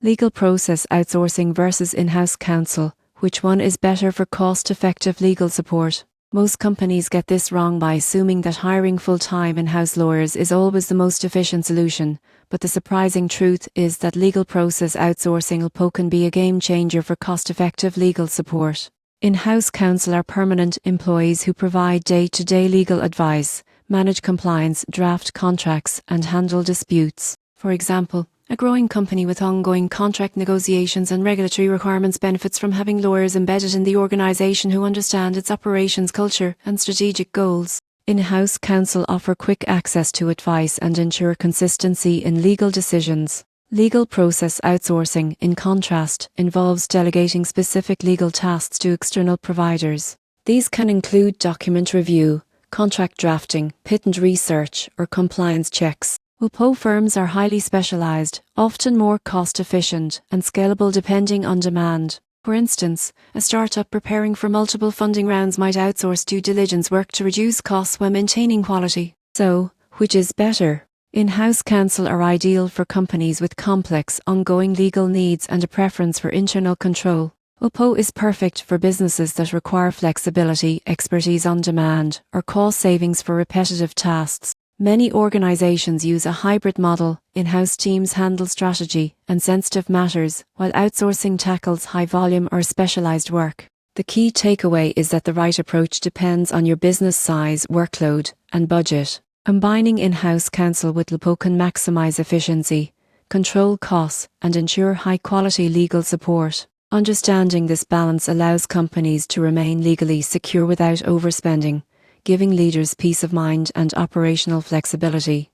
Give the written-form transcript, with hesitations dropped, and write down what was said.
Legal process outsourcing versus in-house counsel. Which one is better for cost-effective legal support? Most companies get this wrong by assuming that hiring full-time in-house lawyers is always the most efficient solution, but the surprising truth is that legal process outsourcing can be a game-changer for cost-effective legal support. In-house counsel are permanent employees who provide day-to-day legal advice, manage compliance, draft contracts, and handle disputes. For example, a growing company with ongoing contract negotiations and regulatory requirements benefits from having lawyers embedded in the organization who understand its operations culture and strategic goals. In-house counsel offer quick access to advice and ensure consistency in legal decisions. Legal process outsourcing, in contrast, involves delegating specific legal tasks to external providers. These can include document review, contract drafting, patent research, or compliance checks. WPO firms are highly specialized, often more cost-efficient, and scalable depending on demand. For instance, a startup preparing for multiple funding rounds might outsource due diligence work to reduce costs while maintaining quality. So, which is better? In-house counsel are ideal for companies with complex, ongoing legal needs and a preference for internal control. WPO is perfect for businesses that require flexibility, expertise on demand, or cost savings for repetitive tasks. Many organizations use a hybrid model. In-house teams handle strategy and sensitive matters, while outsourcing tackles high-volume or specialized work. The key takeaway is that the right approach depends on your business size, workload, and budget. Combining in-house counsel with WPO can maximize efficiency, control costs, and ensure high-quality legal support. Understanding this balance allows companies to remain legally secure without overspending, giving leaders peace of mind and operational flexibility.